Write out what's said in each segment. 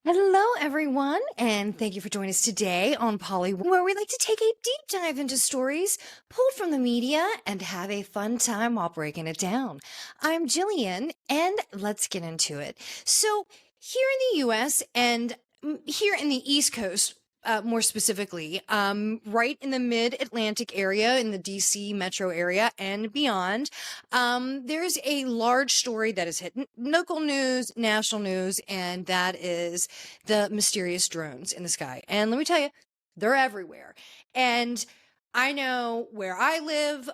Hello, everyone, and thank you for joining us today on Polly, where we like to take a deep dive into stories pulled from the media and have a fun time while breaking it down. I'm Jillian, and let's get into it. So, here in the US and here in the East Coast, more specifically, right in the mid Atlantic area, in the DC metro area and beyond, there's a large story that has hit local news, national news, and that is the mysterious drones in the sky. And let me tell you, they're everywhere. And I know where I live,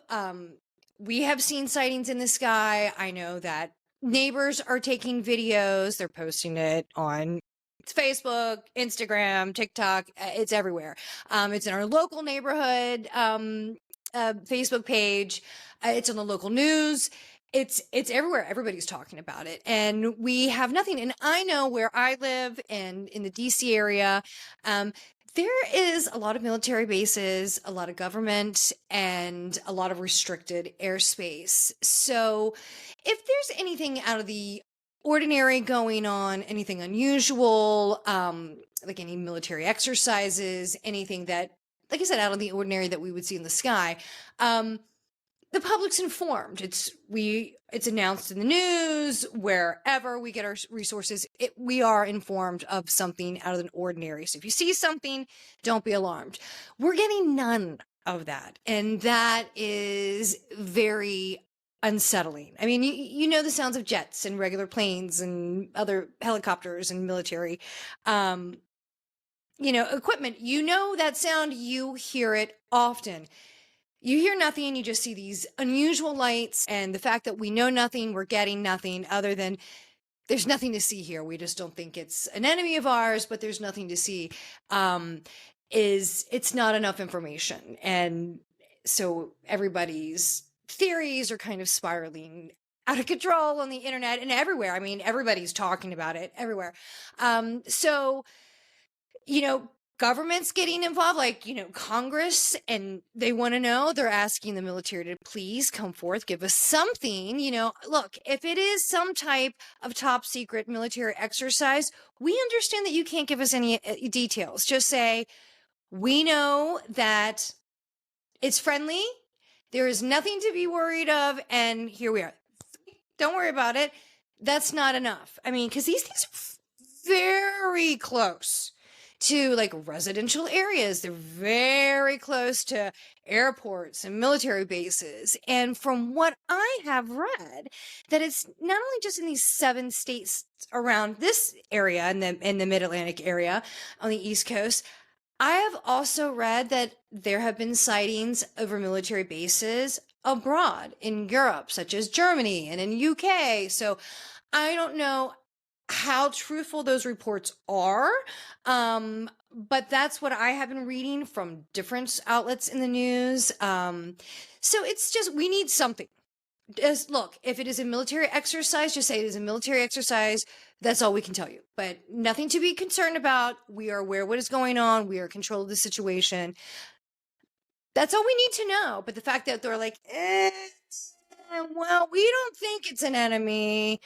we have seen sightings in the sky. I know that neighbors are taking videos, they're posting it on Facebook, Instagram, TikTok, it's everywhere. It's in our local neighborhood Facebook page. It's on the local news. It's everywhere. Everybody's talking about it, and we have nothing. And I know where I live, and in the DC area, um, there is a lot of military bases, a lot of government, and a lot of restricted airspace. So, if there's anything out of the ordinary going on, anything unusual, like any military exercises, anything that, like I said, out of the ordinary that we would see in the sky, um, the public's informed. It's announced in the news wherever we get our resources. We are informed of something out of the ordinary. So if you see something, don't be alarmed. We're getting none of that, and that is very unsettling. I mean, you know the sounds of jets and regular planes and other helicopters and military, um, equipment. You know that sound. You hear it often. You hear nothing, you just see these unusual lights, and the fact that we know nothing, we're getting nothing other than there's nothing to see here. We just don't think it's an enemy of ours, but there's nothing to see. It's not enough information. And so everybody's theories are kind of spiraling out of control on the internet and everywhere. I mean, everybody's talking about it everywhere. So, you know, government's getting involved, like, Congress, and they want to know. They're asking the military to please come forth, give us something. Look, if it is some type of top secret military exercise, we understand that you can't give us any details. Just say, we know that it's friendly, there is nothing to be worried of, and here we are. Don't worry about it. That's not enough. I mean, because these things are very close to like residential areas. They're very close to airports and military bases. And from what I have read, that it's not only just in these 7 states around this area in the mid-Atlantic area on the East Coast. I have also read that there have been sightings over military bases abroad in Europe, such as Germany and in UK. So I don't know how truthful those reports are. But that's what I have been reading from different outlets in the news. So it's just, we need something. Just look, if it is a military exercise, just say it is a military exercise. That's all we can tell you, but nothing to be concerned about. We are aware what is going on. We are in control of the situation. That's all we need to know. But the fact that they're like, well, we don't think it's an enemy,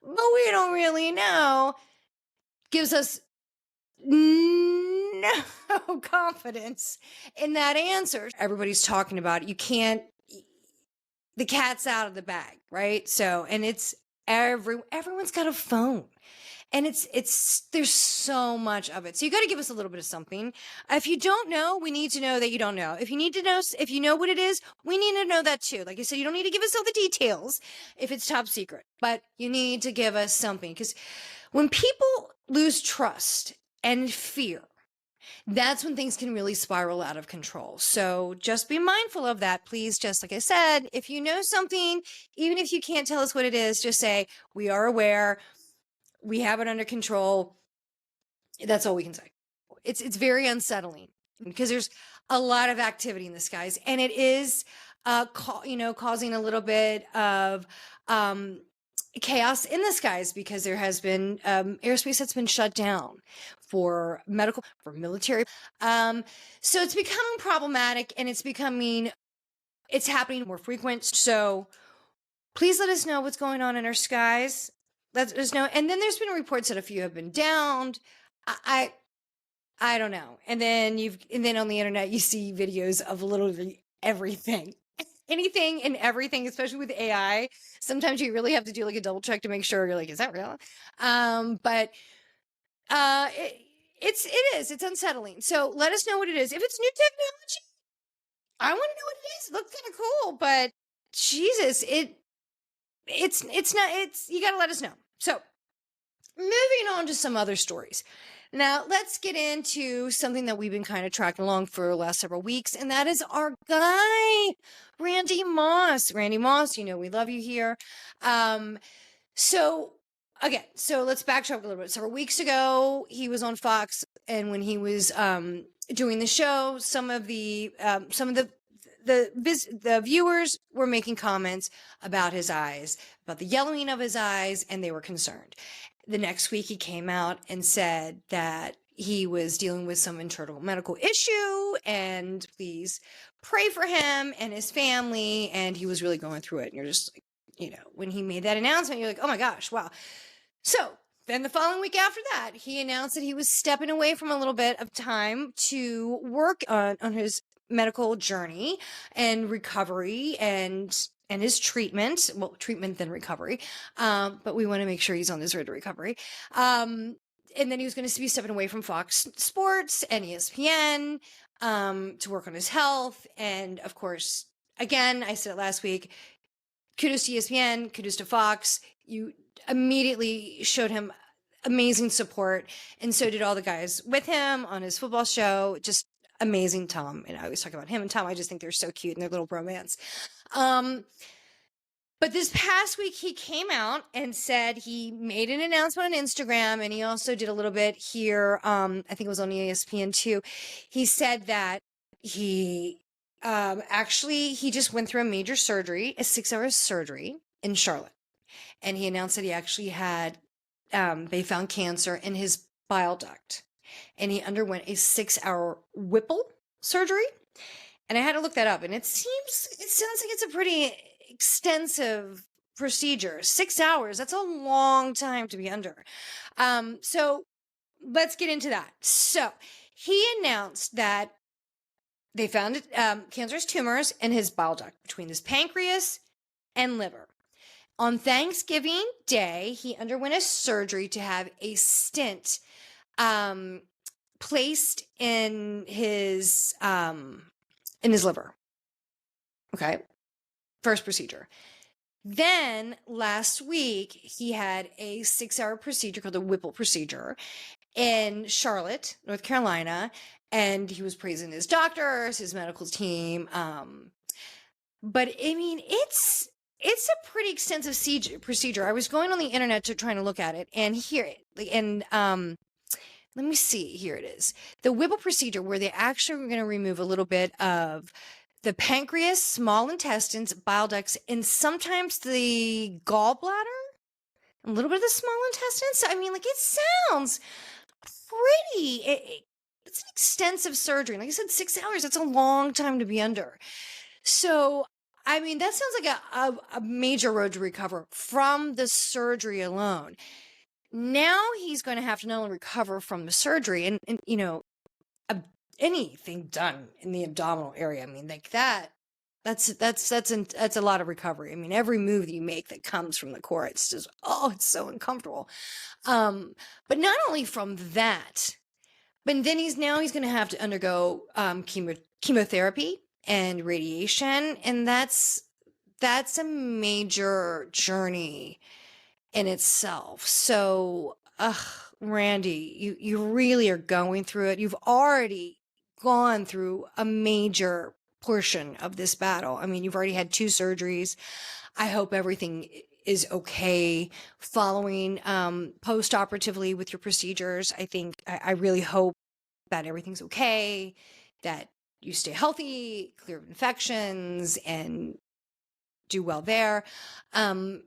but we don't really know, gives us no confidence in that answer. Everybody's talking about it. You can't, the cat's out of the bag, right? So, and it's everyone's got a phone. And there's so much of it. So you got to give us a little bit of something. If you don't know, we need to know that you don't know. If you need to know, if you know what it is, we need to know that too. Like I said, you don't need to give us all the details if it's top secret, but you need to give us something. Because when people lose trust and fear, that's when things can really spiral out of control. So just be mindful of that, please. Just like I said, if you know something, even if you can't tell us what it is, just say, we are aware. We have it under control. That's all we can say. It's very unsettling because there's a lot of activity in the skies, and it is, causing a little bit of chaos in the skies because there has been airspace that's been shut down for medical, for military. So it's becoming problematic, and it's happening more frequent. So please let us know what's going on in our skies. let us know. And then there's been reports that a few have been downed. I I don't know. And then on the internet you see videos of literally everything. Anything and everything, especially with AI. Sometimes you really have to do like a double check to make sure you're like, is that real? But it's unsettling. So let us know what it is. If it's new technology, I want to know what it is. It looks kind of cool, but Jesus, it's not, you got to let us know. So moving on to some other stories. Now, let's get into something that we've been kind of tracking along for the last several weeks, and that is our guy, Randy Moss. Randy Moss, you know, we love you here. So let's backtrack a little bit. Several weeks ago, he was on Fox, and when he was doing the show, some of the viewers were making comments about his eyes, about the yellowing of his eyes, and they were concerned. The next week, he came out and said that he was dealing with some internal medical issue, and please pray for him and his family. And he was really going through it. And you're just like, you know, when he made that announcement, you're like, oh my gosh, wow. So then the following week after that, he announced that he was stepping away from a little bit of time to work on his medical journey and recovery and his treatment. Well, treatment then recovery. But we want to make sure he's on this road to recovery. And then he was going to be stepping away from Fox Sports and ESPN to work on his health. And of course, again, I said it last week, kudos to ESPN, kudos to Fox. You immediately showed him amazing support. And so did all the guys with him on his football show. Just amazing. Tom. And I always talk about him and Tom. I just think they're so cute and their little bromance. But this past week he came out and said he made an announcement on Instagram, and he also did a little bit here. I think it was on ESPN too. He said that he just went through a major surgery, a 6-hour surgery in Charlotte. And he announced that he actually had, they found cancer in his bile duct, and he underwent a 6-hour Whipple surgery. And I had to look that up, and it sounds like it's a pretty extensive procedure. 6 hours, that's a long time to be under. So let's get into that. So he announced that they found cancerous tumors in his bile duct between his pancreas and liver. On Thanksgiving Day, he underwent a surgery to have a stent placed in his liver. Okay. First procedure. Then last week, he had a 6-hour procedure called the Whipple procedure in Charlotte, North Carolina. And he was praising his doctors, his medical team. But I mean, it's a pretty extensive procedure. I was going on the internet to try to look at it and hear it. And let me see. Here it is. The Whipple procedure, where they actually were going to remove a little bit of the pancreas, small intestines, bile ducts, and sometimes the gallbladder, a little bit of the small intestines. So, I mean, like, it sounds pretty. It's an extensive surgery. Like I said, 6 hours. That's a long time to be under. So, I mean, that sounds like a major road to recover from the surgery alone. Now he's going to have to not only recover from the surgery and you know, anything done in the abdominal area. I mean, like that's a lot of recovery. I mean, every move that you make that comes from the core, it's just, it's so uncomfortable. But not only from that, but then he's going to have to undergo chemotherapy and radiation, and that's a major journey in itself. So, Randy, you really are going through it. You've already gone through a major portion of this battle. I mean, you've already had 2 surgeries. I hope everything is okay following post-operatively with your procedures. I really hope that everything's okay, that you stay healthy, clear of infections, and do well there. Chemo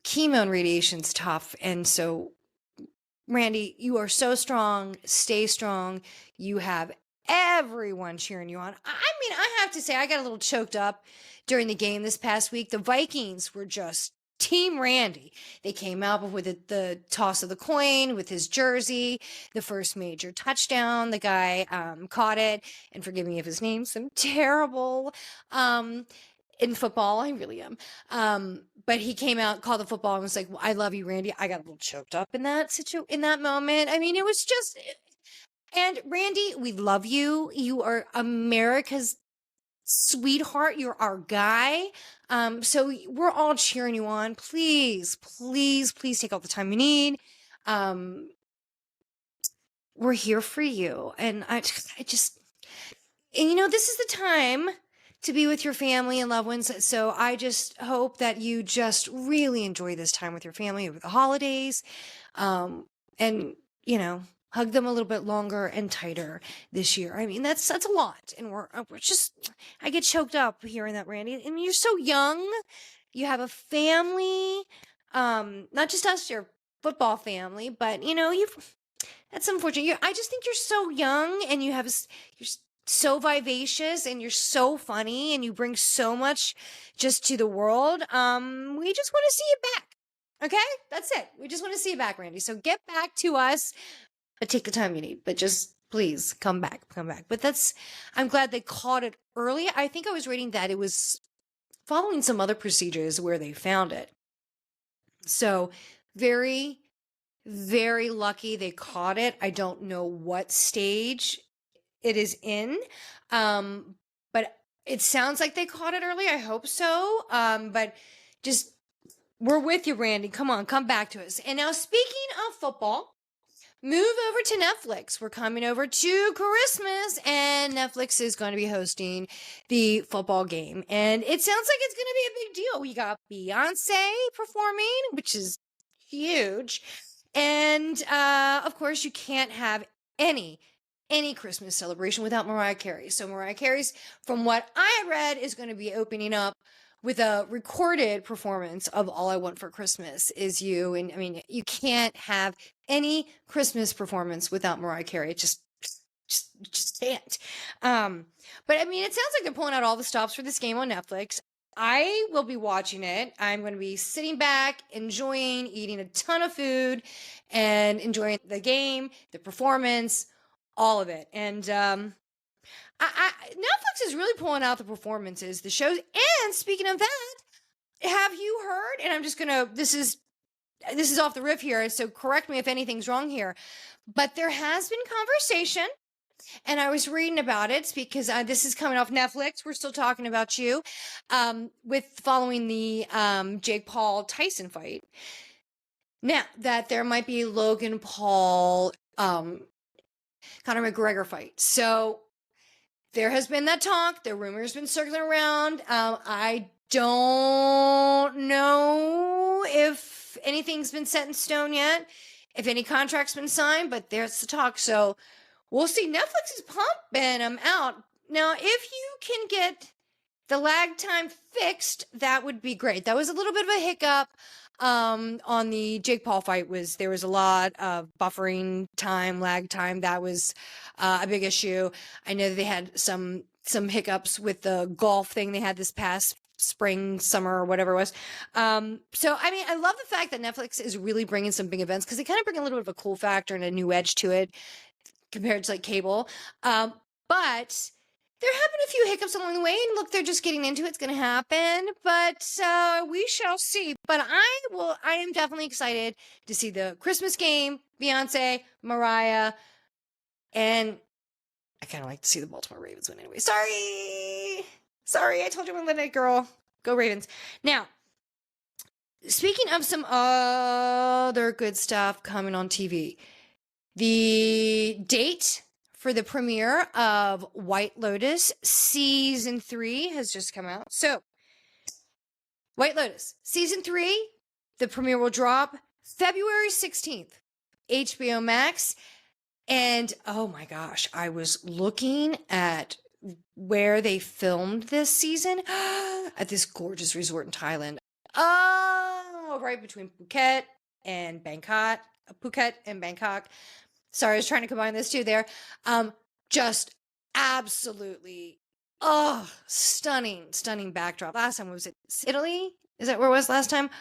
and radiation's tough. And so, Randy, you are so strong. Stay strong. You have everyone cheering you on. I mean, I have to say, I got a little choked up during the game this past week. The Vikings were just Team Randy. They came out with the toss of the coin with his jersey, the first major touchdown. The guy caught it, and forgive me if his name's some terrible in football. I really am. But he came out, called the football, and was like, "I love you, Randy." I got a little choked up in that moment. I mean, it was just. And Randy, we love you. You are America's sweetheart. You're our guy. So we're all cheering you on. Please, please, please take all the time you need. We're here for you. And I just, and this is the time to be with your family and loved ones. So I just hope that you just really enjoy this time with your family over the holidays. And, hug them a little bit longer and tighter this year. I mean, that's a lot. And we're just, I get choked up hearing that, Randy. I mean, you're so young. You have a family, not just us, your football family, but that's unfortunate. I just think you're so young, and you're so vivacious, and you're so funny, and you bring so much just to the world. We just want to see you back. Okay? That's it. We just want to see you back, Randy. So get back to us, but take the time you need. But just please come back. But I'm glad they caught it early. I think I was reading that it was following some other procedures where they found it. So very, very lucky they caught it. I don't know what stage it is in. But it sounds like they caught it early. I hope so. But just, we're with you, Randy. Come on, come back to us. And now, speaking of football, move over to Netflix. We're coming over to Christmas, and Netflix is going to be hosting the football game. And it sounds like it's going to be a big deal. We got Beyonce performing, which is huge. And, of course, you can't have any Christmas celebration without Mariah Carey. So Mariah Carey's, from what I read, is going to be opening up with a recorded performance of All I Want for Christmas Is You. And I mean, you can't have any Christmas performance without Mariah Carey. It just can't. But I mean, it sounds like they're pulling out all the stops for this game on Netflix. I will be watching it. I'm going to be sitting back, enjoying, eating a ton of food, and enjoying the game, the performance, all of it. And Netflix is really pulling out the performances, the shows. And speaking of that, have you heard? And I'm just gonna. This is off the riff here, so correct me if anything's wrong here. But there has been conversation, and I was reading about it because this is coming off Netflix. We're still talking about you, with following the Jake Paul Tyson fight. Now that there might be Logan Paul, Conor McGregor fight. So there has been that talk. The rumor's been circling around. I don't know if anything's been set in stone yet, if any contract's been signed, but there's the talk. So we'll see. Netflix is pumping them out. Now, if you can get the lag time fixed, that would be great. That was a little bit of a hiccup on the Jake Paul fight. There was a lot of buffering time, lag time. That was a big issue. I know that they had some hiccups with the golf thing they had this past spring, summer, or whatever it was. So, I mean, I love the fact that Netflix is really bringing some big events because they kind of bring a little bit of a cool factor and a new edge to it compared to like cable. But there have been a few hiccups along the way, and look, they're just getting into it. It's going to happen, but we shall see. But I am definitely excited to see the Christmas game, Beyonce, Mariah, and I kind of like to see the Baltimore Ravens win anyway. Sorry, I told you I'm a Linette girl. Go Ravens. Now, speaking of some other good stuff coming on TV, the date for the premiere of White Lotus Season 3 has just come out. So, White Lotus Season 3, the premiere will drop February 16th, HBO Max. And oh my gosh, I was looking at where they filmed this season at this gorgeous resort in Thailand. Oh, right between Phuket and Bangkok. Sorry, I was trying to combine those two there. Just absolutely, stunning backdrop. Last time was it Italy? Is that where it was last time?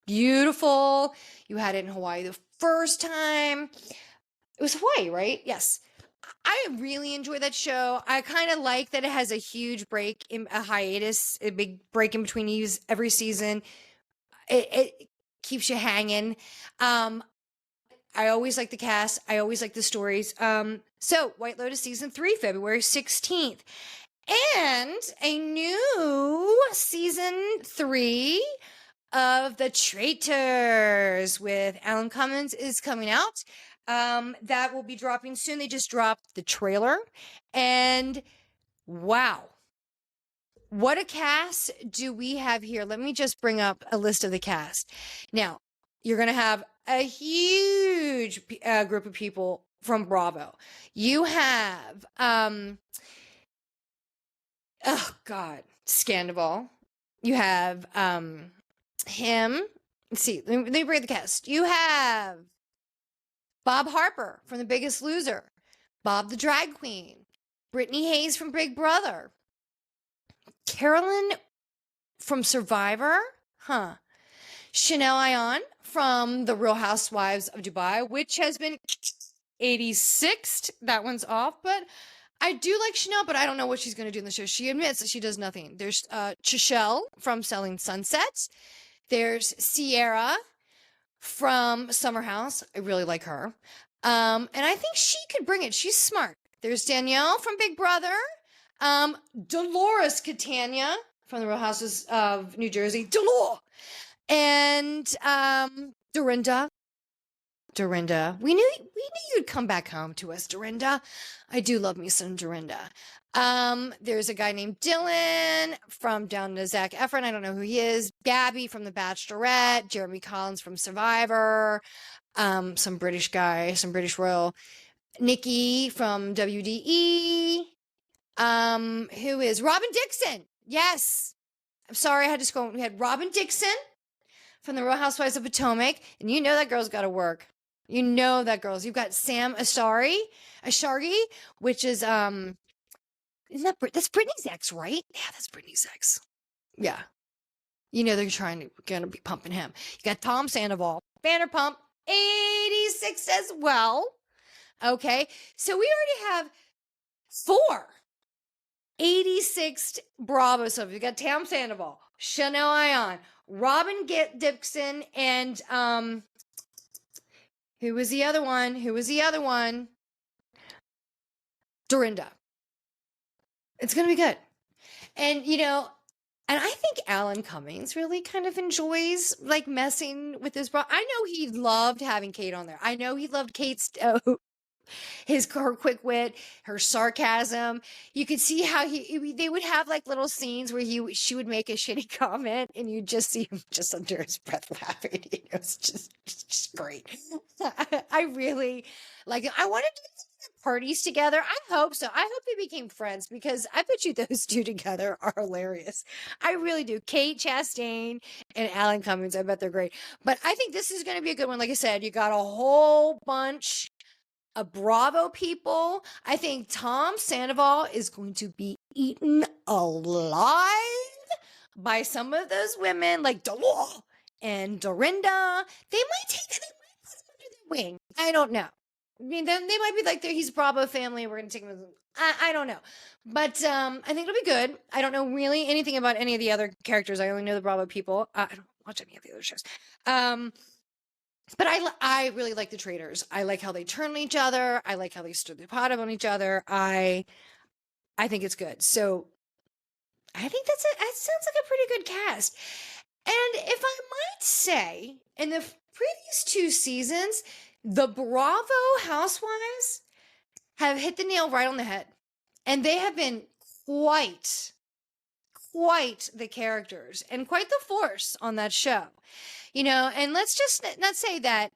beautiful. You had it in Hawaii the first time. It was Hawaii, right? Yes. I really enjoy that show. I kind of like that it has a huge break in a hiatus, a big break in between every season. It keeps you hanging. I always like the cast. I always like the stories. So White Lotus season 3, February 16th. And a new season 3 of The Traitors with Alan Cummins is coming out. That will be dropping soon. They just dropped the trailer. And wow. What a cast do we have here? Let me just bring up a list of the cast. Now, you're going to have a huge group of people from Bravo. You have, oh God, Scandival. You have him. Let's see. Let me bring the cast. You have Bob Harper from The Biggest Loser, Bob the Drag Queen, Brittany Hayes from Big Brother, Carolyn from Survivor, Chanel Ayan from The Real Housewives of Dubai, which has been 86th. That one's off, but I do like Chanel, but I don't know what she's going to do in the show. She admits that she does nothing. There's Chishelle from Selling Sunsets. There's Sierra from Summer House. I really like her. And I think she could bring it. She's smart. There's Danielle from Big Brother. Dolores Catania from The Real Houses of New Jersey. Dolores! And Dorinda. We knew you'd come back home to us, Dorinda. I do love me some Dorinda. There's a guy named Dylan from down to Zac Efron. I don't know who he is. Gabby from The Bachelorette. Jeremy Collins from Survivor. Some British guy, some British royal. Nikki from WDE. Who is Robin Dixon? Yes. I'm sorry, I had to scroll. We had Robin Dixon from The Real Housewives of Potomac, and you know that girl's got to work. You know that girl's. You've got Sam Asghari, which is isn't that's Britney's ex, right? Yeah, that's Britney's ex. Yeah. You know they're gonna be pumping him. You got Tom Sandoval, Vanderpump, 86 as well. Okay, so we already have 4 86th Bravo. So you got Tom Sandoval, Chanel Ayan, Robin Dixon, and who was the other one? Dorinda. It's gonna be good. And and I think Alan Cummings really kind of enjoys like messing with this bra. I know he loved having Kate on there. I know he loved Kate's her quick wit, her sarcasm. You could see how they would have like little scenes where she would make a shitty comment and you just see him just under his breath laughing. It's just great. I really like it. I wanted to do parties together. I hope so. I hope they became friends because I bet you those two together are hilarious. I really do. Kate Chastain and Alan Cummings, I bet they're great. But I think this is going to be a good one. Like I said, you got a whole bunch of Bravo people. I think Tom Sandoval is going to be eaten alive by some of those women like Dolores and Dorinda. They might put him under their wing. I don't know. I mean, then they might be like, he's Bravo family. We're going to take him. I don't know. But I think it'll be good. I don't know really anything about any of the other characters. I only know the Bravo people. I don't watch any of the other shows. But I really like the Traitors. I like how they turn on each other. I like how they stir the pot up on each other. I think it's good. So I think that sounds like a pretty good cast. And if I might say, in the previous 2 seasons, the Bravo housewives have hit the nail right on the head. And they have been quite the characters and quite the force on that show. And let's just not say that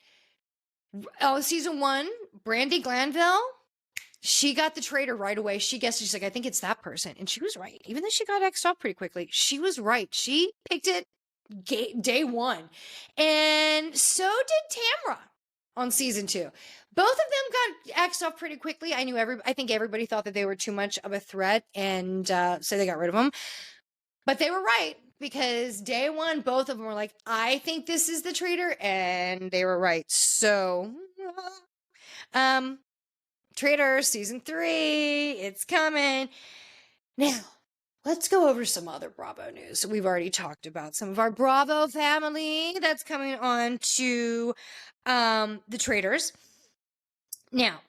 season 1, Brandi Glanville, she got the traitor right away. She guessed, she's like, I think it's that person. And she was right. Even though she got X'd off pretty quickly, she was right. She picked it day 1. And so did Tamra on season 2. Both of them got X'd off pretty quickly. I think everybody thought that they were too much of a threat. And so they got rid of them. But they were right. because day one, both of them were like, I think this is the traitor, and they were right. So, Traitor season 3, it's coming. Now, let's go over some other Bravo news. We've already talked about some of our Bravo family that's coming on to the Traitors. Now,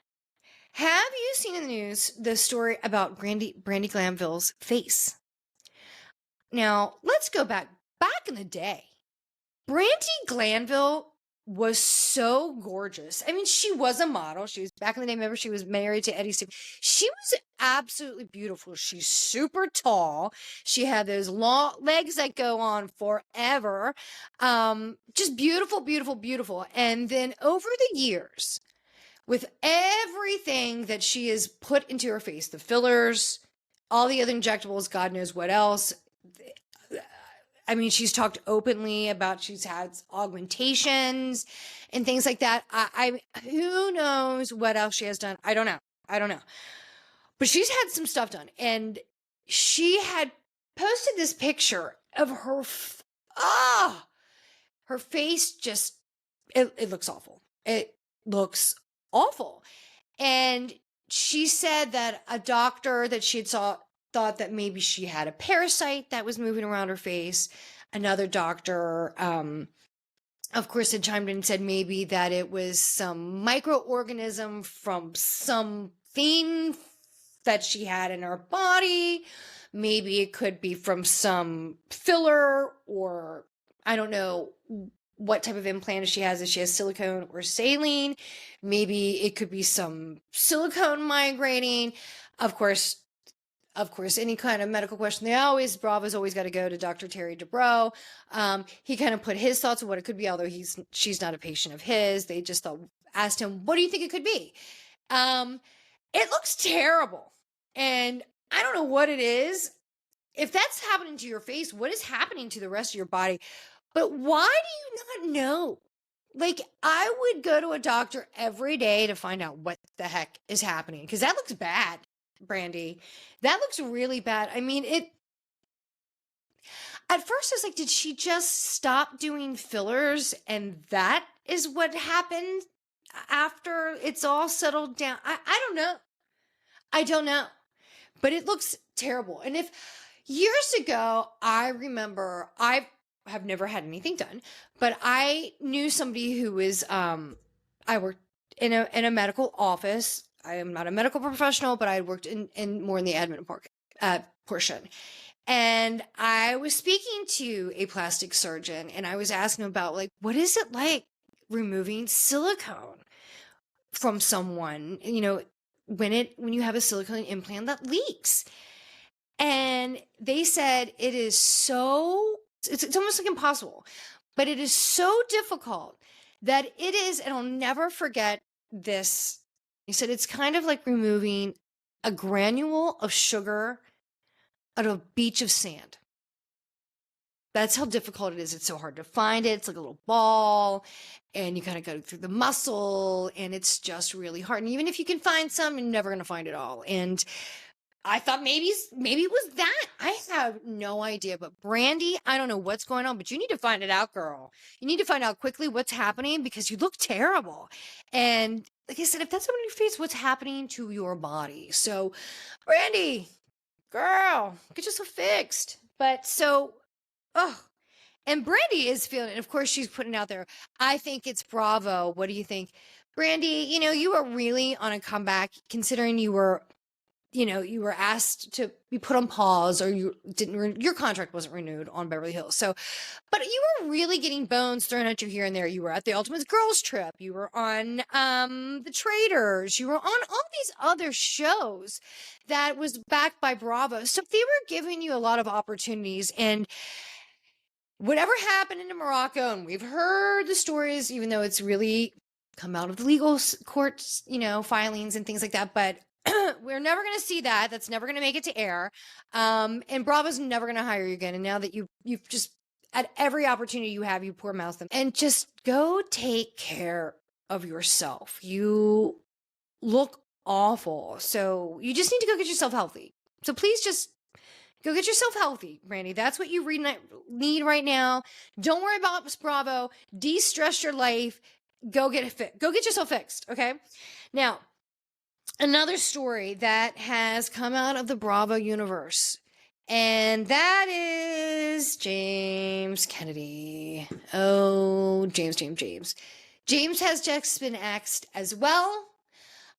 have you seen in the news the story about Brandy Glanville's face? Now, let's go back in the day. Brandy Glanville was so gorgeous. I mean, she was a model. She was back in the day. Remember, she was married to Eddie Stephen. She was absolutely beautiful. She's super tall. She had those long legs that go on forever. Just beautiful, beautiful, beautiful. And then over the years, with everything that she has put into her face, the fillers, all the other injectables, God knows what else. I mean, she's talked openly about she's had augmentations and things like that. I who knows what else she has done? I don't know. But she's had some stuff done, and she had posted this picture of her. Her face just it looks awful. It looks awful, and she said that a doctor that she had thought that maybe she had a parasite that was moving around her face. Another doctor, of course, had chimed in and said maybe that it was some microorganism from something that she had in her body. Maybe it could be from some filler, or I don't know what type of implant she has. If she has silicone or saline, maybe it could be some silicone migrating. Of course, any kind of medical question, Bravo's always got to go to Dr. Terry Dubrow. He kind of put his thoughts on what it could be, although she's not a patient of his. They just asked him, what do you think it could be? It looks terrible. And I don't know what it is. If that's happening to your face, what is happening to the rest of your body? But why do you not know? Like, I would go to a doctor every day to find out what the heck is happening, because that looks bad. Brandy, that looks really bad. I mean, at first I was like, did she just stop doing fillers and that is what happened after it's all settled down? I don't know, but it looks terrible. And if years ago, I remember, I have never had anything done, but I knew somebody who was, I worked in a medical office. I am not a medical professional, but I had worked in more in the admin portion. And I was speaking to a plastic surgeon, and I was asking him about, like, what is it like removing silicone from someone, when you have a silicone implant that leaks. And they said it's almost like impossible, but it is so difficult that it is, and I'll never forget this. He said it's kind of like removing a granule of sugar out of a beach of sand. That's how difficult it is. It's so hard to find it. It's like a little ball, and you kind of go through the muscle, and it's just really hard. And even if you can find some, you're never going to find it all. And I thought maybe it was that. I have no idea. But Brandy, I don't know what's going on, but you need to find it out, girl. You need to find out quickly what's happening, because you look terrible. And like I said, if that's happening in your face, what's happening to your body? So, Brandy, girl, get yourself fixed. But and Brandy is feeling it. Of course, she's putting out there, I think it's Bravo. What do you think? Brandy, you are really on a comeback, considering you were asked to be put on pause, or your contract wasn't renewed on Beverly Hills. So, but you were really getting bones thrown at you here and there. You were at the Ultimate Girls Trip. You were on the Traitors. You were on all these other shows that was backed by Bravo. So they were giving you a lot of opportunities. And whatever happened in Morocco, and we've heard the stories, even though it's really come out of the legal courts, filings and things like that. But we're never going to see that. That's never going to make it to air. And Bravo's never going to hire you again. And now that you've just, at every opportunity you have, you poor mouth them. And just go take care of yourself. You look awful. So you just need to go get yourself healthy. So please just Go get yourself healthy, Brandy. That's what you need right now. Don't worry about Miss Bravo. De-stress your life. Go get it fit. Go get yourself fixed. Okay. Now, another story that has come out of the Bravo universe, and that is James Kennedy. Oh, James. James has just been axed as well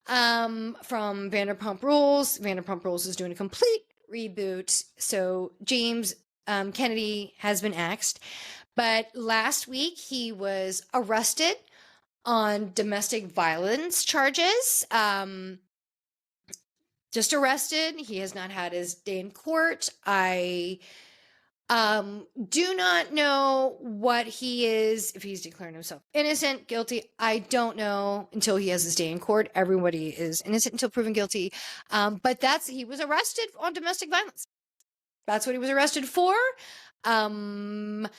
from Vanderpump Rules. Vanderpump Rules is doing a complete reboot. So James Kennedy has been axed. But last week he was arrested on domestic violence charges. Just arrested. He has not had his day in court. I do not know what he is, if he's declaring himself innocent, guilty. I don't know until he has his day in court. Everybody is innocent until proven guilty. But he was arrested on domestic violence. That's what he was arrested for. Allie,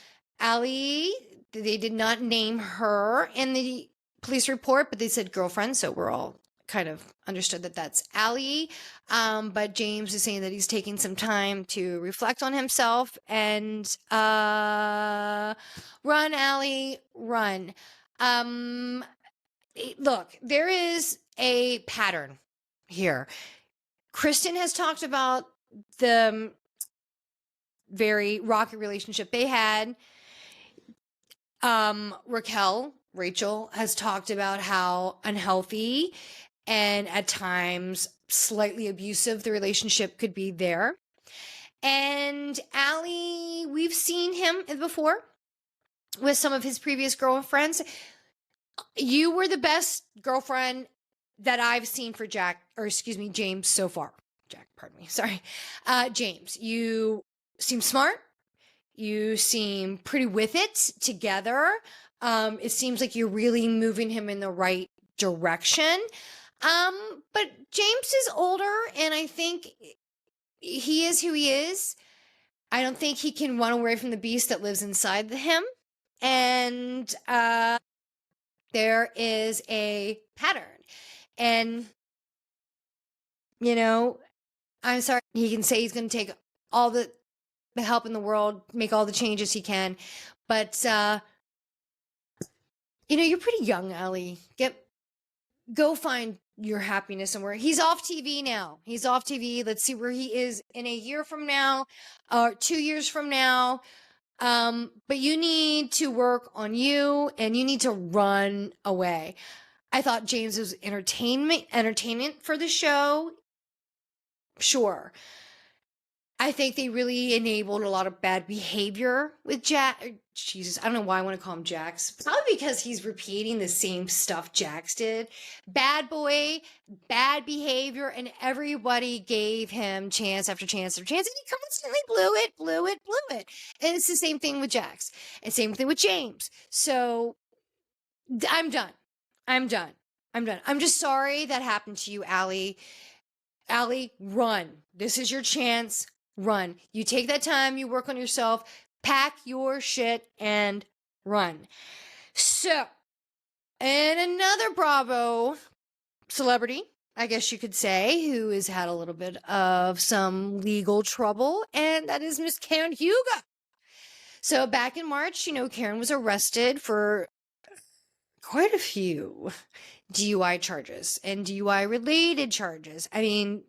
they did not name her in the police report, but they said girlfriend. So we're all kind of understood that that's Allie. But James is saying that he's taking some time to reflect on himself and run, Allie, run. Look, there is a pattern here. Kristen has talked about the very rocky relationship they had. Rachel has talked about how unhealthy and at times slightly abusive the relationship could be there. And Allie, we've seen him before with some of his previous girlfriends. You were the best girlfriend that I've seen for James so far. James, you seem smart. You seem pretty with it together. It seems like you're really moving him in the right direction. But James is older, and I think he is who he is. I don't think he can run away from the beast that lives inside him. And there is a pattern. And, I'm sorry, he can say he's going to take all the help in the world, make all the changes he can. But, you're pretty young, Allie. Go find your happiness somewhere. He's off TV now. Let's see where he is in a year from now or 2 years from now. But you need to work on you and you need to run away. I thought James was entertainment for the show. Sure. I think they really enabled a lot of bad behavior with Jack. Jesus, I don't know why I want to call him Jax. Probably because he's repeating the same stuff Jax did. Bad boy, bad behavior, and everybody gave him chance after chance after chance, and he constantly blew it. And it's the same thing with Jax, and same thing with James. So I'm done. I'm just sorry that happened to you, Allie. Allie, run. This is your chance. Run. You take that time, you work on yourself, pack your shit and run. So, and another Bravo celebrity, I guess you could say, who has had a little bit of some legal trouble, and that is Miss Karen Hugo. So back in March, Karen was arrested for quite a few DUI charges and DUI related charges. I mean,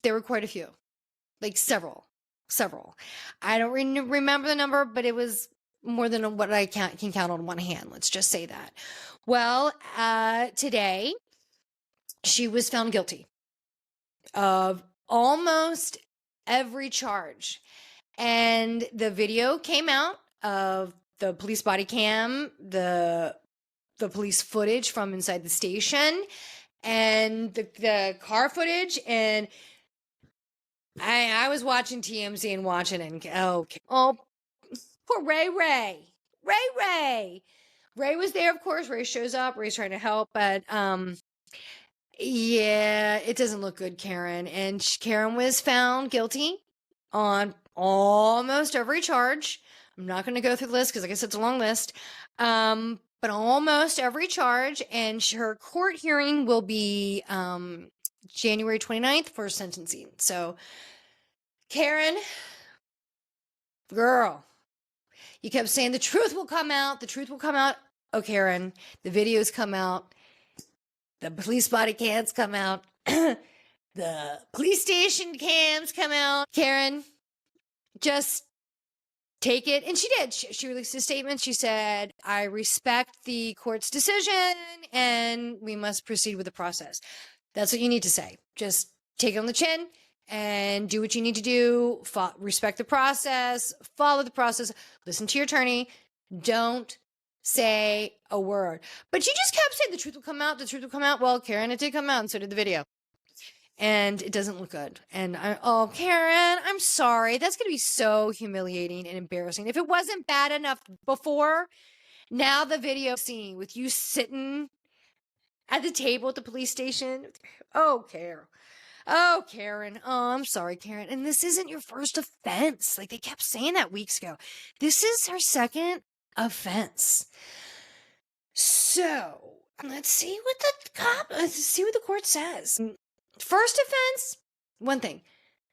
there were quite a few. Like several. I don't remember the number, but it was more than what I can count on one hand. Let's just say that. Well, today she was found guilty of almost every charge. And the video came out of the police body cam, the police footage from inside the station, and the car footage, and I was watching TMZ and oh, poor Ray. Ray was there, of course. Ray shows up. Ray's trying to help, but yeah, it doesn't look good, Karen. And Karen was found guilty on almost every charge. I'm not going to go through the list because, like I said, it's a long list. But almost every charge, and her court hearing will be January 29th for sentencing. So Karen, girl, you kept saying the truth will come out. The truth will come out. Oh, Karen, the videos come out. The police body cams come out. The police station cams come out. Karen, just take it. And she did. She released a statement. She said, I respect the court's decision and we must proceed with the process. That's what you need to say. Just take it on the chin and do what you need to do. Respect the process, follow the process, listen to your attorney. Don't say a word. But you just kept saying the truth will come out. The truth will come out. Well, Karen, it did come out, and so did the video. And it doesn't look good. And oh, Karen, I'm sorry. That's going to be so humiliating and embarrassing. If it wasn't bad enough before, now the video scene with you sitting at the table at the police station. Oh, Karen. Oh, Karen. Oh, I'm sorry, Karen. And this isn't your first offense. Like they kept saying that weeks ago. This is her second offense. So let's see what the court says. First offense, one thing.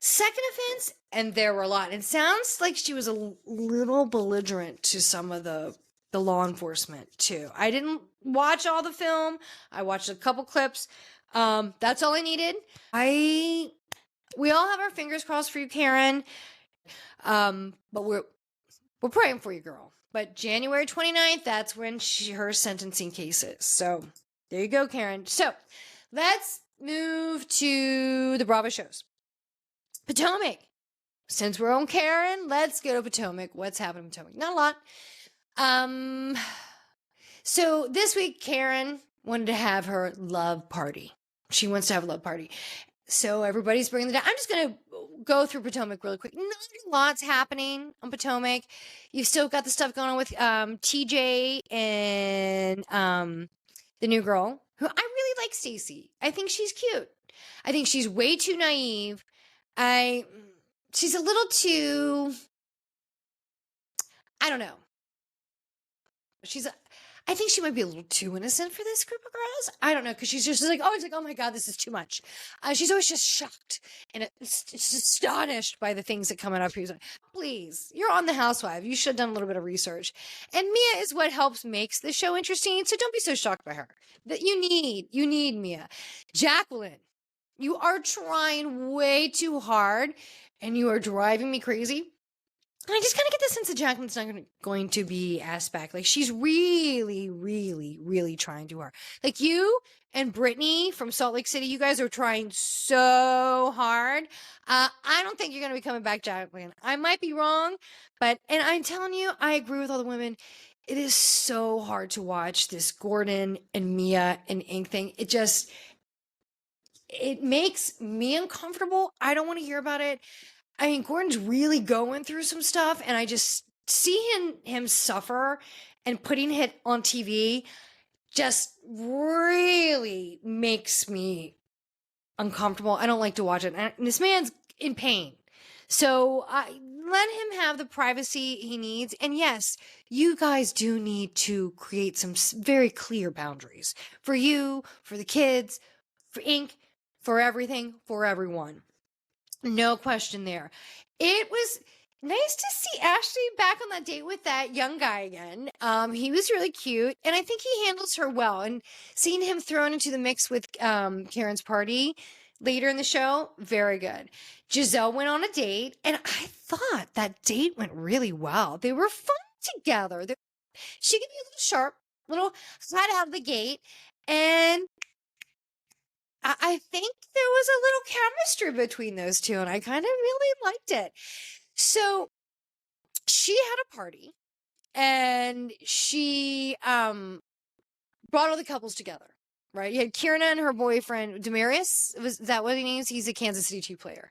Second offense, and there were a lot. It sounds like she was a little belligerent to some of the law enforcement too. I didn't watch all the film. I watched a couple clips. That's all I needed. We all have our fingers crossed for you, Karen. But we're praying for you, girl. But January 29th, that's when her sentencing case is. So there you go, Karen. So let's move to the Bravo shows. Potomac. Since we're on Karen, let's go to Potomac. What's happening in Potomac? Not a lot. So this week, Karen wanted to have her love party. She wants to have a love party. So everybody's bringing the down. I'm just going to go through Potomac really quick. Not a lot's happening on Potomac. You've still got the stuff going on with TJ and the new girl, who I really like, Stacey. I think she's cute. I think she's way too naive. She's a little too, I don't know. I think she might be a little too innocent for this group of girls. I don't know, because she's just like, always like, oh my God, this is too much. She's always just shocked and it's astonished by the things that come up here. Like, please, you're on The Housewife. You should have done a little bit of research. And Mia is what helps makes the show interesting. So don't be so shocked by her. That you need Mia. Jacqueline, you are trying way too hard and you are driving me crazy. I just kind of get the sense that Jacqueline's not going to be asked back. Like, she's really, really, really trying too hard. Like, you and Brittany from Salt Lake City, you guys are trying so hard. I don't think you're going to be coming back, Jacqueline. I might be wrong, and I'm telling you, I agree with all the women. It is so hard to watch this Gordon and Mia and Ink thing. It makes me uncomfortable. I don't want to hear about it. I mean, Gordon's really going through some stuff, and I just see him suffer, and putting it on TV just really makes me uncomfortable. I don't like to watch it. And this man's in pain. So let him have the privacy he needs. And yes, you guys do need to create some very clear boundaries for you, for the kids, for Ink, for everything, for everyone. No question there. It was nice to see Ashley back on that date with that young guy again. He was really cute, and I think he handles her well. And seeing him thrown into the mix with Karen's party later in the show, very good. Giselle went on a date, and I thought that date went really well. They were fun together. She could be a little sharp, little hot out of the gate, and I think there was a little chemistry between those two, and I kind of really liked it. So she had a party, and she brought all the couples together, right? You had Kierna and her boyfriend, Demarius. Is that what he is? He's a Kansas City Chiefs player.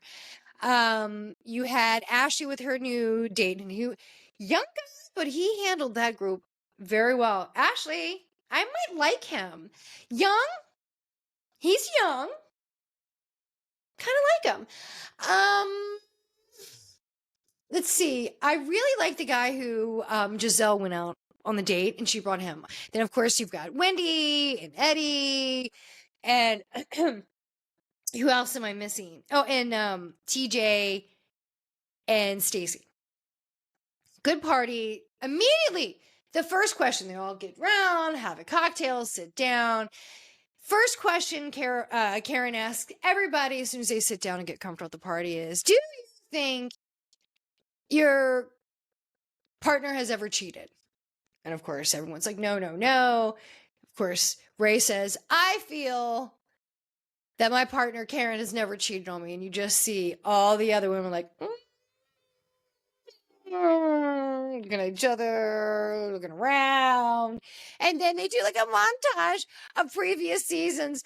You had Ashley with her new date, and young guy, but he handled that group very well. Ashley, I might like him. Young. He's young. Kind of like him. Let's see. I really like the guy who Giselle went out on the date and she brought him. Then, of course, you've got Wendy and Eddie and who else am I missing? Oh, and TJ and Stacy. Good party. Immediately, the first question, they all get round, have a cocktail, sit down. First question Karen asks everybody as soon as they sit down and get comfortable at the party is, do you think your partner has ever cheated? And of course, everyone's like, no, no, no. Of course, Ray says, I feel that my partner, Karen, has never cheated on me. And you just see all the other women like, looking at each other, looking around. And then they do like a montage of previous seasons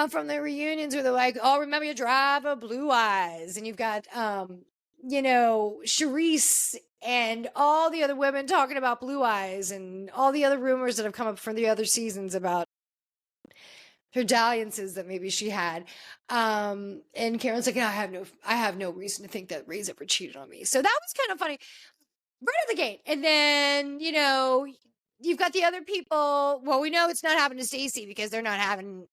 from the reunions where they're like, oh, remember your driver, Blue Eyes. And you've got, Charisse and all the other women talking about Blue Eyes and all the other rumors that have come up from the other seasons about her dalliances that maybe she had. And Karen's like, I have no reason to think that Ray's ever cheated on me. So that was kind of funny right at the gate. And then, you've got the other people. Well, we know it's not happening to Stacy because they're not having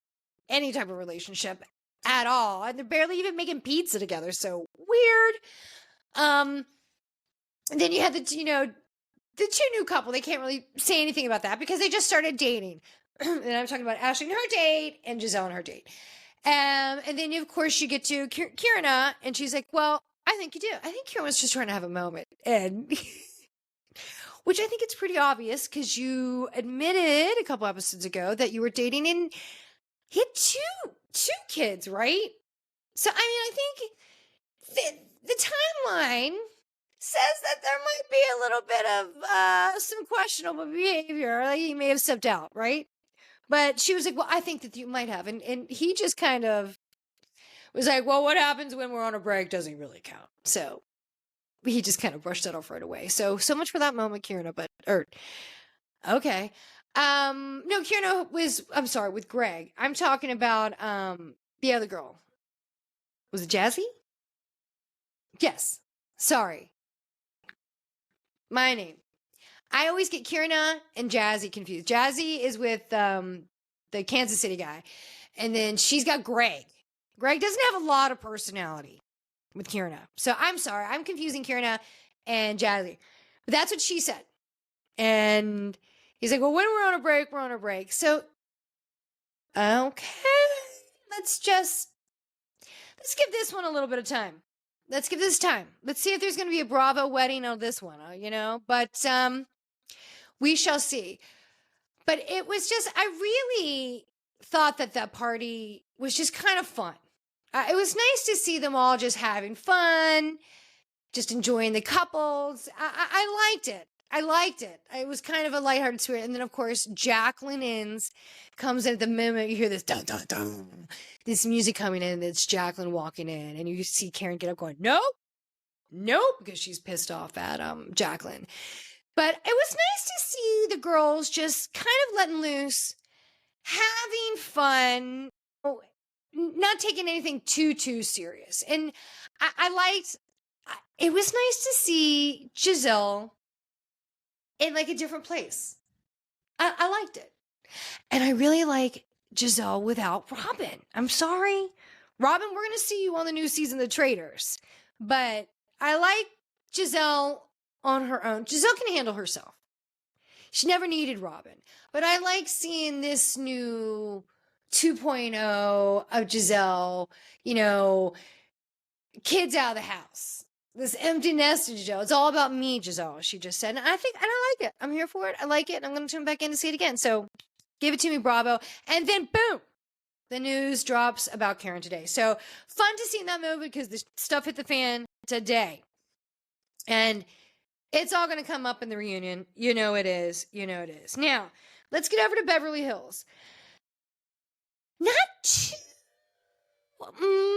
any type of relationship at all. And they're barely even making pizza together. So weird. And then you had the two new couple. They can't really say anything about that because they just started dating. And I'm talking about Ashley and her date and Giselle and her date. And then, of course, you get to Kierna, and she's like, well, I think you do. I think Kieran was just trying to have a moment. And which I think it's pretty obvious because you admitted a couple episodes ago that you were dating and he had two kids, right? So, I think the timeline says that there might be a little bit of some questionable behavior. Like he may have stepped out, right? But she was like, well, I think that you might have. And he just kind of was like, well, what happens when we're on a break doesn't really count. So he just kind of brushed that off right away. So much for that moment, Kierna, okay. No, Kierna I'm sorry, with Greg. I'm talking about the other girl. Was it Jazzy? Yes. Sorry. My name. I always get Kierna and Jazzy confused. Jazzy is with the Kansas City guy. And then she's got Greg. Greg doesn't have a lot of personality with Kierna. So I'm sorry. I'm confusing Kierna and Jazzy. But that's what she said. And he's like, well, when we're on a break, we're on a break. So, okay. Let's give this one a little bit of time. Let's give this time. Let's see if there's going to be a Bravo wedding on this one, But we shall see. But it was just, I really thought that party was just kind of fun. It was nice to see them all just having fun, just enjoying the couples. I liked it. It was kind of a lighthearted spirit. And then, of course, Jacqueline Inns comes in at the moment. You hear this dun, dun, dun, this music coming in. And it's Jacqueline walking in. And you see Karen get up going, nope, because she's pissed off at Jacqueline. But it was nice to see the girls just kind of letting loose, having fun, not taking anything too serious. And it was nice to see Giselle in like a different place. I liked it. And I really like Giselle without Robin. I'm sorry. Robin, we're going to see you on the new season of The Traitors. But I like Giselle on her own. Giselle can handle herself. She never needed Robin. But I like seeing this new 2.0 of Giselle, kids out of the house. This empty nest of Giselle. It's all about me, Giselle, she just said. And I like it. I'm here for it. I like it. And I'm going to tune back in to see it again. So give it to me, Bravo. And then boom, the news drops about Karen today. So fun to see that movie because the stuff hit the fan today. And it's all going to come up in the reunion. You know it is. Now, let's get over to Beverly Hills. Not too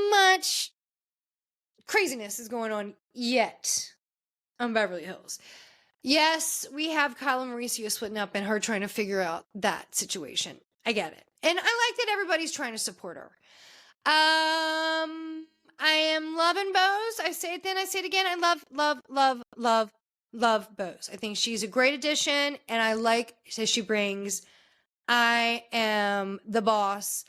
much craziness is going on yet on Beverly Hills. Yes, we have Kyle and Mauricio splitting up and her trying to figure out that situation. I get it. And I like that everybody's trying to support her. I am loving Bose. I say it then, I say it again. I love Bose. I think she's a great addition, and I like that she brings I am the boss,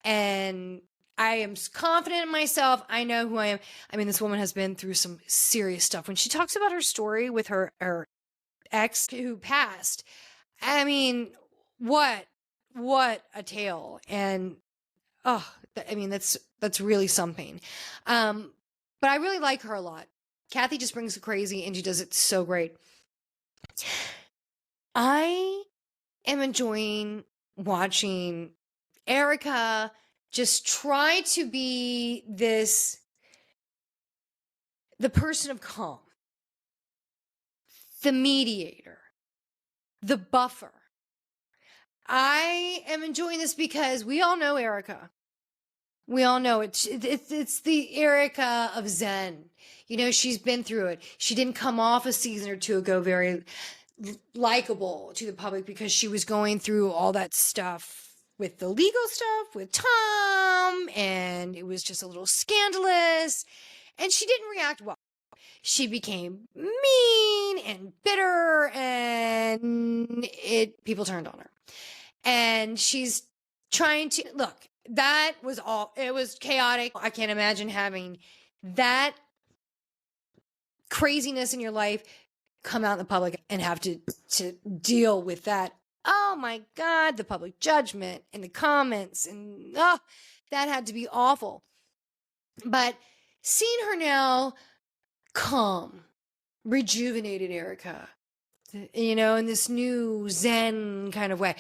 and I am confident in myself. I know who I am. I mean, this woman has been through some serious stuff. When she talks about her story with her ex who passed, I mean, what a tale. And I mean, that's really something. But I really like her a lot. Kathy just brings it crazy and she does it so great. I am enjoying watching Erica just try to be the person of calm, the mediator, the buffer. I am enjoying this because we all know Erica. We all know it's the Erica of Zen. You know, she's been through it. She didn't come off a season or two ago very likable to the public because she was going through all that stuff with the legal stuff with Tom, and it was just a little scandalous, and she didn't react well. She became mean and bitter, and people turned on her. And she's trying to look, that was all, it was chaotic. I can't imagine having that craziness in your life come out in the public and have to deal with that. Oh my God, the public judgment and the comments, and that had to be awful. But seeing her now calm, rejuvenated Erica, you know, in this new Zen kind of way.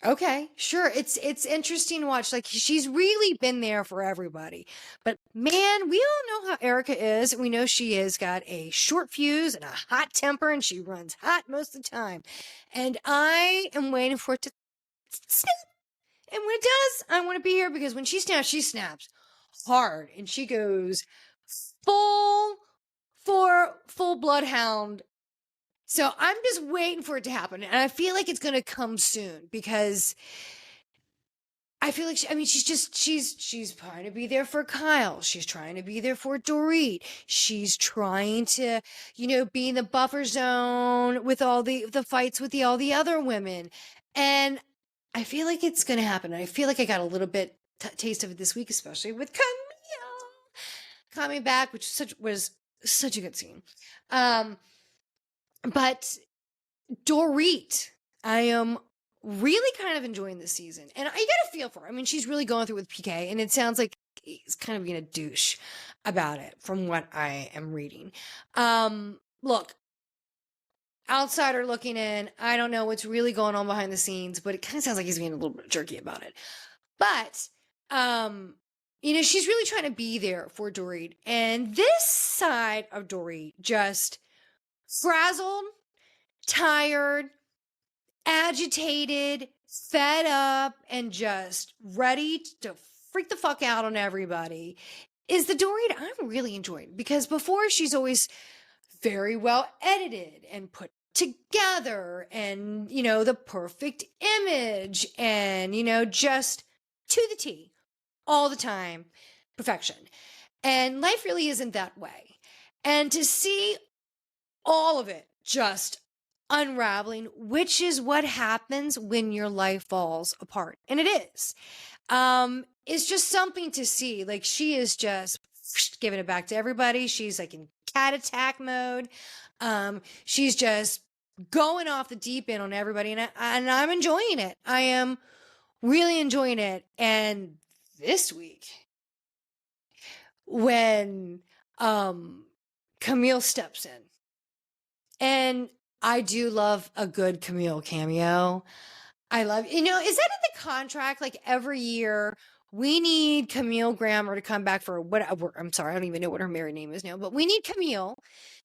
Okay, sure. It's interesting to watch. Like, she's really been there for everybody. But man, we all know how Erica is. We know she has got a short fuse and a hot temper, and she runs hot most of the time. And I am waiting for it to snap. And when it does, I want to be here because when she snaps hard, and she goes full bloodhound. So I'm just waiting for it to happen. And I feel like it's going to come soon because I feel like, she's trying to be there for Kyle. She's trying to be there for Dorit. She's trying to, you know, be in the buffer zone with all the fights with all the other women. And I feel like it's going to happen. I feel like I got a little bit taste of it this week, especially with Camille coming back, which was such a good scene. But Dorit, I am really kind of enjoying this season. And I get a feel for her. I mean, she's really going through with PK, and it sounds like he's kind of being a douche about it from what I am reading. Look, outsider looking in, I don't know what's really going on behind the scenes, but it kind of sounds like he's being a little bit jerky about it. But, you know, she's really trying to be there for Dorit. And this side of Dorit just frazzled, tired, agitated, fed up, and just ready to freak the fuck out on everybody is the Dorit I'm really enjoying. Because before, she's always very well edited and put together and, you know, the perfect image and, you know, just to the T all the time, perfection. And life really isn't that way. And to see all of it just unraveling, which is what happens when your life falls apart. And it is. It's just something to see. Like, she is just giving it back to everybody. She's like in cat attack mode. She's just going off the deep end on everybody. And I'm enjoying it. I am really enjoying it. And this week, when Camille steps in, and I do love a good Camille cameo. I love, you know, is that in the contract? Like, every year we need Camille Grammer to come back for I'm sorry, I don't even know what her married name is now, but we need Camille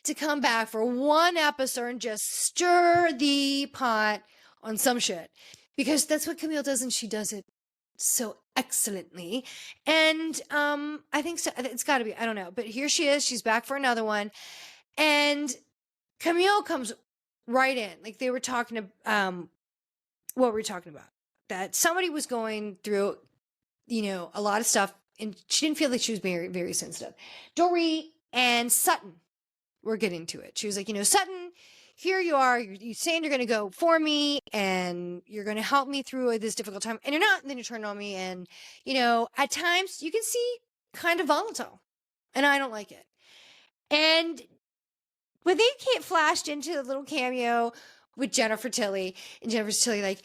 to come back for one episode and just stir the pot on some shit, because that's what Camille does, and she does it so excellently. And I think so. It's got to be, I don't know, but here she is. She's back for another one. And Camille comes right in. Like, they were talking to, what were we talking about? That somebody was going through, you know, a lot of stuff, and she didn't feel like she was very, very sensitive. Dorit and Sutton were getting to it. She was like, you know, Sutton, here you are, you're saying you're going to go for me and you're going to help me through this difficult time. And you're not. And then you turn on me. And, at times you can see kind of volatile. And I don't like it. And when they flashed into the little cameo with Jennifer Tilly, and Jennifer Tilly, like,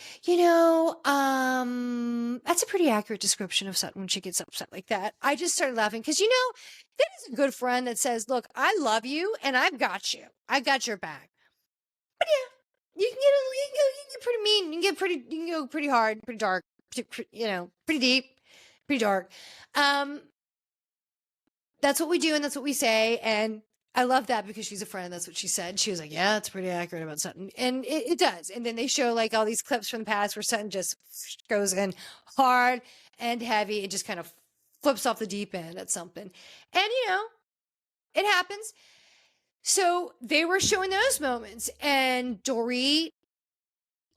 that's a pretty accurate description of Sutton when she gets upset like that. I just started laughing because, that is a good friend that says, look, I love you and I've got you. I got your back. But yeah, you can get pretty mean. You can go pretty hard, pretty dark, pretty deep, pretty dark. That's what we do and that's what we say. And I love that because she's a friend. That's what she said. She was like, yeah, it's pretty accurate about Sutton. And it does. And then they show like all these clips from the past where Sutton just goes in hard and heavy. It just kind of flips off the deep end at something. And, it happens. So they were showing those moments and Dorit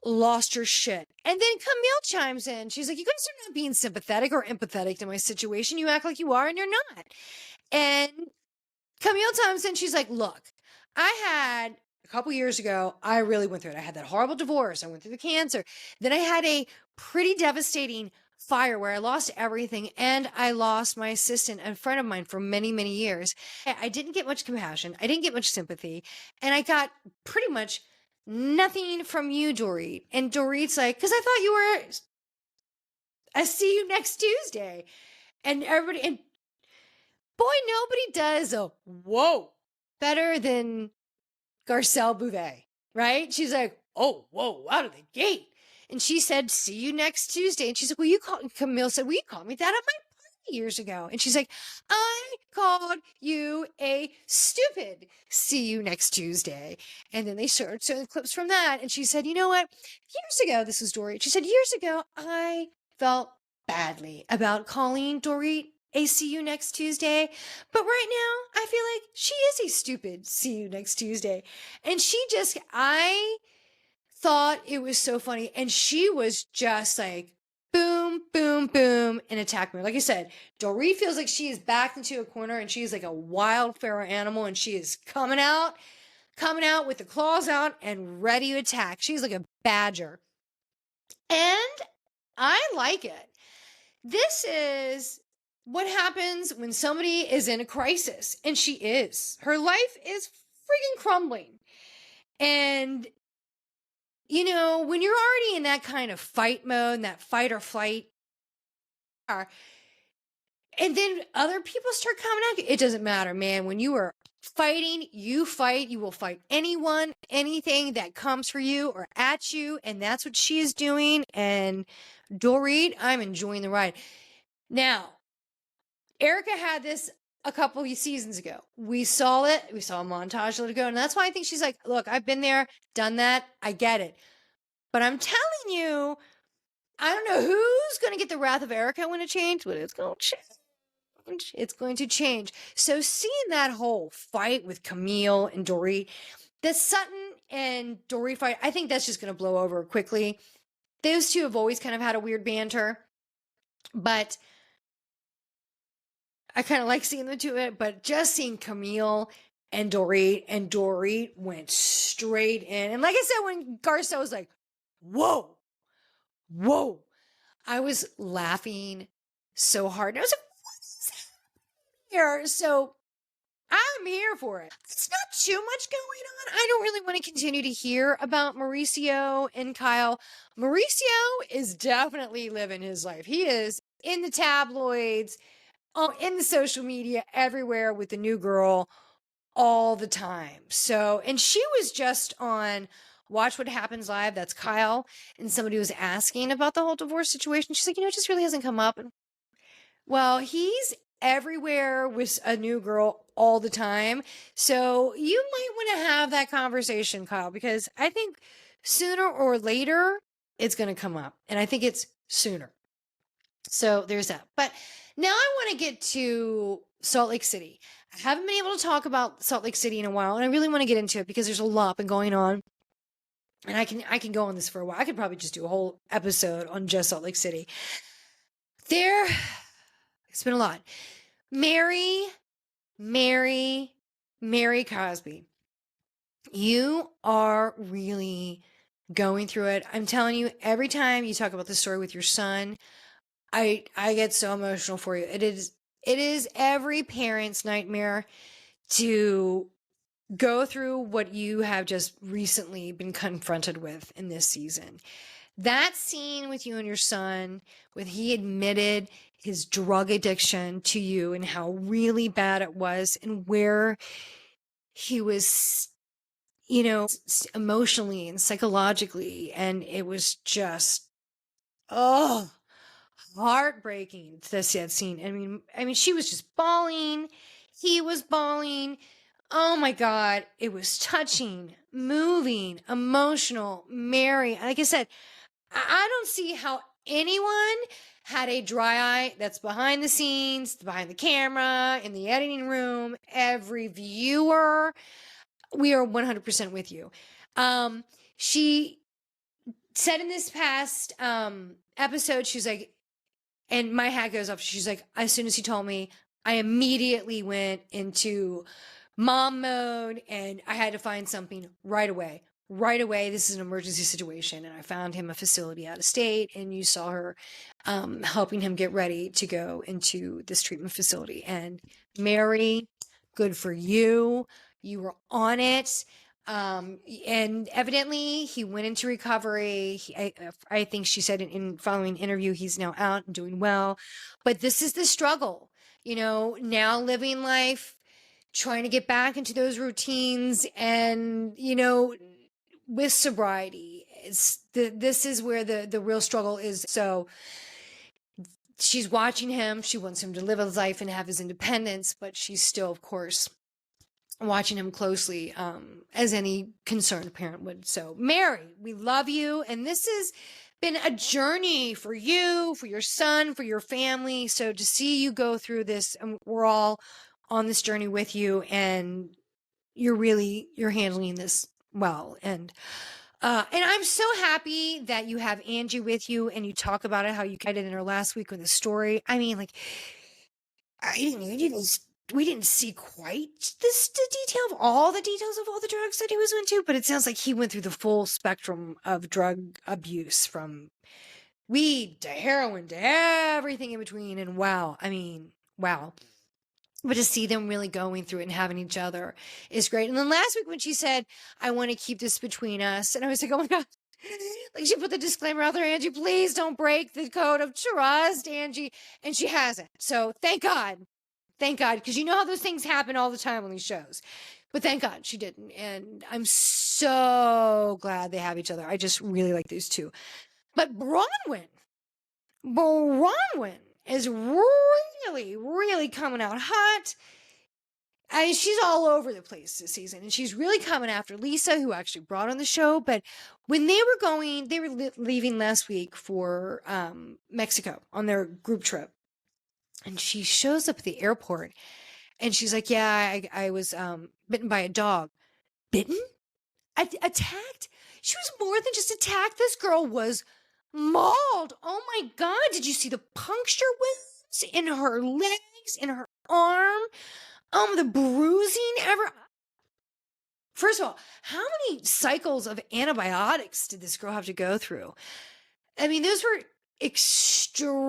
lost her shit. And then Camille chimes in. She's like, you guys are not being sympathetic or empathetic to my situation. You act like you are and you're not. And Camille Thompson, she's like, look, I had a couple years ago, I really went through it. I had that horrible divorce. I went through the cancer. Then I had a pretty devastating fire where I lost everything and I lost my assistant and friend of mine for many, many years. I didn't get much compassion. I didn't get much sympathy. And I got pretty much nothing from you, Dorit. And Dorit's like, because I thought you were, I see you next Tuesday. And everybody, and boy, nobody does a whoa better than Garcelle Bouvet, right? She's like, oh, whoa, out of the gate. And she said, see you next Tuesday. And she's like, Camille said, well, you called me that at my party years ago. And she's like, I called you a stupid. See you next Tuesday. And then they started showing clips from that. And she said, you know what? Years ago, this is Dorit. She said, years ago, I felt badly about calling Dorit a see you next Tuesday. But right now, I feel like she is a stupid see you next Tuesday. And I thought it was so funny. And she was just like, boom, boom, boom, and attack me. Like I said, Dorit feels like she is backed into a corner and she is like a wild feral animal and she is coming out with the claws out and ready to attack. She's like a badger. And I like it. This is what happens when somebody is in a crisis, and she is. Her life is freaking crumbling. And, when you're already in that kind of fight mode, that fight or flight, and then other people start coming at you, it doesn't matter, man. When you are fighting, you fight. You will fight anyone, anything that comes for you or at you, and that's what she is doing. And Dorit, I'm enjoying the ride. Now, Erica had this a couple of seasons ago. We saw it. We saw a montage let it go. And that's why I think she's like, look, I've been there, done that. I get it. But I'm telling you, I don't know who's going to get the wrath of Erica when it changes, but it's going to change. It's going to change. So seeing that whole fight with Camille and Dorit, the Sutton and Dorit fight, I think that's just going to blow over quickly. Those two have always kind of had a weird banter. But I kind of like seeing the two of it, but just seeing Camille and Dorit went straight in. And like I said, when Garcelle was like, whoa, I was laughing so hard. And I was like, what is here? So I'm here for it. It's not too much going on. I don't really want to continue to hear about Mauricio and Kyle. Mauricio is definitely living his life. He is in the tabloids, in the social media, everywhere with the new girl all the time. So, and she was just on Watch What Happens Live. That's Kyle. And somebody was asking about the whole divorce situation. She's like, it just really hasn't come up. And, well, he's everywhere with a new girl all the time. So you might want to have that conversation, Kyle, because I think sooner or later it's going to come up. And I think it's sooner. So there's that. But now I want to get to Salt Lake City. I haven't been able to talk about Salt Lake City in a while, and I really want to get into it because there's a lot been going on. And I can go on this for a while. I could probably just do a whole episode on just Salt Lake City. It's been a lot. Mary Cosby. You are really going through it. I'm telling you, every time you talk about the story with your son, I get so emotional for you. It is every parent's nightmare to go through what you have just recently been confronted with in this season. That scene with you and your son, when he admitted his drug addiction to you and how really bad it was, and where he was, emotionally and psychologically, and it was just, oh, heartbreaking to see that scene. I mean, she was just bawling. He was bawling. Oh my God. It was touching, moving, emotional. Mary, like I said, I don't see how anyone had a dry eye. That's behind the scenes, behind the camera, in the editing room. Every viewer, we are 100% with you. She said in this past episode, she's like, and my hat goes off. She's like, as soon as he told me, I immediately went into mom mode and I had to find something right away. Right away. This is an emergency situation. And I found him a facility out of state. And you saw her helping him get ready to go into this treatment facility. And Mary, good for you. You were on it. And evidently he went into recovery. I think she said in following interview, he's now out and doing well, but this is the struggle, now living life, trying to get back into those routines and, with sobriety. This is where the real struggle is. So she's watching him. She wants him to live his life and have his independence, but she's still, of course, watching him closely, as any concerned parent would. So, Mary, we love you. And this has been a journey for you, for your son, for your family. So to see you go through this, and we're all on this journey with you, and you're handling this well. And I'm so happy that you have Angie with you and you talk about it, how you guided in her last week with the story. I mean, like, we didn't see quite the detail of all the details of all the drugs that he was into, but it sounds like he went through the full spectrum of drug abuse, from weed to heroin to everything in between. And wow. But to see them really going through it and having each other is great. And then last week when she said, I want to keep this between us, and I was like, oh my God. Like, she put the disclaimer out there, Angie, please don't break the code of trust, Angie. And she hasn't. So thank God. Thank God. Because you know how those things happen all the time on these shows. But thank God she didn't. And I'm so glad they have each other. I just really like these two. But Bronwyn is really, really coming out hot. I mean, she's all over the place this season, and she's really coming after Lisa, who actually brought on the show. But when they were leaving last week for Mexico on their group trip, and she shows up at the airport, and she's like, "Yeah, I was bitten by a dog." Bitten? Attacked? She was more than just attacked. This girl was mauled. Oh my God! Did you see the puncture wounds in her legs, in her arm? The bruising ever. First of all, how many cycles of antibiotics did this girl have to go through? I mean, those were extreme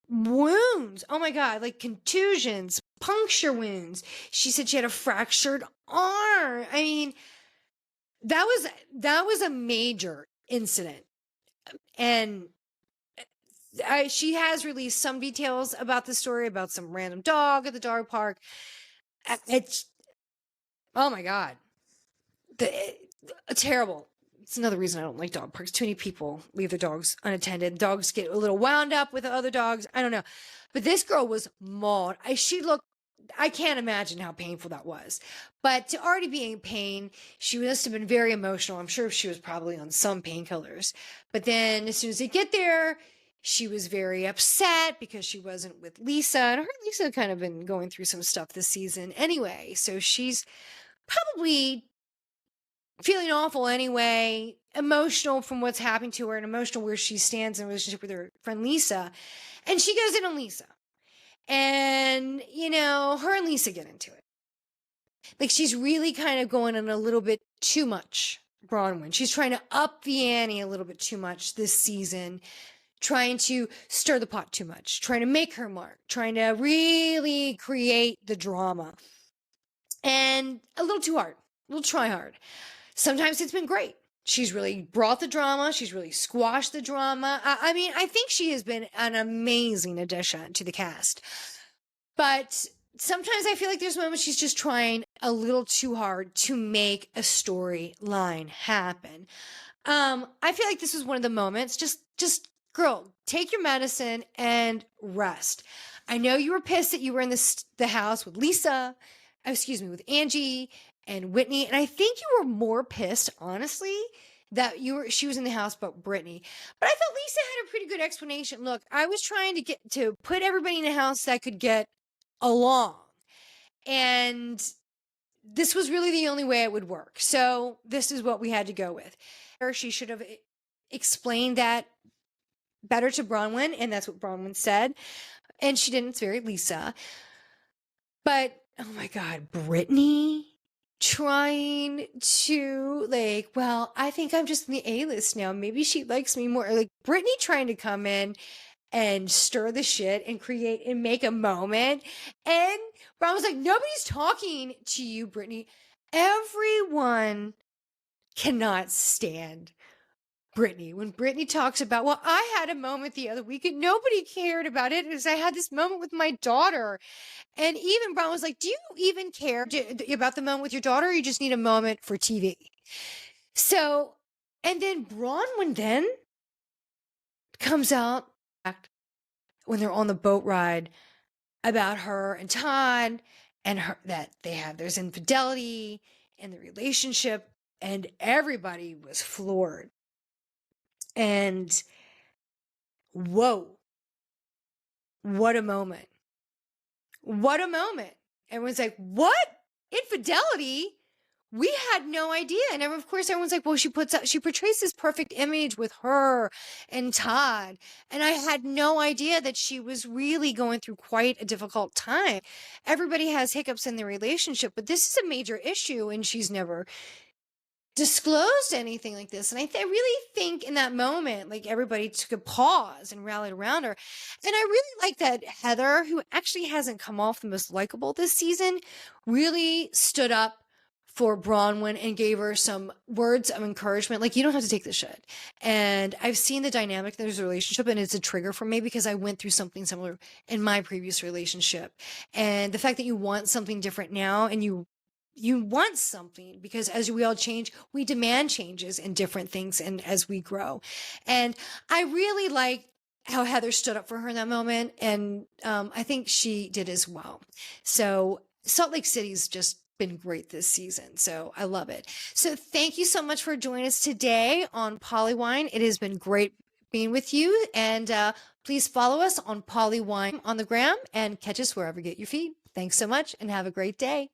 wounds. Oh my God, like contusions, puncture wounds. She said she had a fractured arm. I mean, that was a major incident. And she has released some details about the story, about some random dog at the dog park. It's, oh my God, terrible. It's another reason I don't like dog parks. Too many people leave their dogs unattended. Dogs get a little wound up with other dogs. I don't know. But this girl was mauled. I can't imagine how painful that was. But to already be in pain, she must have been very emotional. I'm sure she was probably on some painkillers. But then as soon as they get there, she was very upset because she wasn't with Lisa. And her and Lisa kind of been going through some stuff this season anyway. So she's probably feeling awful anyway, emotional from what's happening to her, and emotional where she stands in a relationship with her friend Lisa. And she goes in on Lisa. And, her and Lisa get into it. Like she's really kind of going on a little bit too much, Bronwyn. She's trying to up the ante a little bit too much this season, trying to stir the pot too much, trying to make her mark, trying to really create the drama. And a little too hard, a little try hard. Sometimes it's been great. She's really brought the drama. She's really squashed the drama. I mean, I think she has been an amazing addition to the cast. But sometimes I feel like there's moments she's just trying a little too hard to make a storyline happen. I feel like this was one of the moments. Just girl, take your medicine and rest. I know you were pissed that you were in the house with with Angie and Whitney, and I think you were more pissed, honestly, that she was in the house but Brittany. But I thought Lisa had a pretty good explanation. Look, I was trying to put everybody in a house that could get along, and this was really the only way it would work. So this is what we had to go with. Or she should have explained that better to Bronwyn, and that's what Bronwyn said, and she didn't. It's very Lisa. But oh my God, Brittany trying to well, I think I'm just in the A-list now. Maybe she likes me more. Like Brittany trying to come in and stir the shit and create and make a moment. And Brown was like, nobody's talking to you, Brittany. Everyone cannot stand Brittany. When Brittany talks about, well, I had a moment the other week and nobody cared about it because I had this moment with my daughter. And even Brown was like, do you even care about the moment with your daughter, or you just need a moment for TV? So, and then Bronwyn then comes out when they're on the boat ride about her and Todd and her, that there's infidelity in the relationship, and everybody was floored. And whoa, what a moment. What a moment. Everyone's like, what? Infidelity? We had no idea. And of course, everyone's like, well, she portrays this perfect image with her and Todd. And I had no idea that she was really going through quite a difficult time. Everybody has hiccups in their relationship, but this is a major issue, and she's never disclosed anything like this. And I really think in that moment, like everybody took a pause and rallied around her. And I really like that Heather, who actually hasn't come off the most likable this season, really stood up for Bronwyn and gave her some words of encouragement. Like, you don't have to take this shit. And I've seen the dynamic in this relationship, and it's a trigger for me because I went through something similar in my previous relationship. And the fact that you want something different now, and you want something, because as we all change, we demand changes in different things and as we grow. And I really like how Heather stood up for her in that moment. And I think she did as well. So Salt Lake City's just been great this season. So I love it. So thank you so much for joining us today on Pollywine. It has been great being with you. And please follow us on Pollywine on the gram and catch us wherever you get your feed. Thanks so much and have a great day.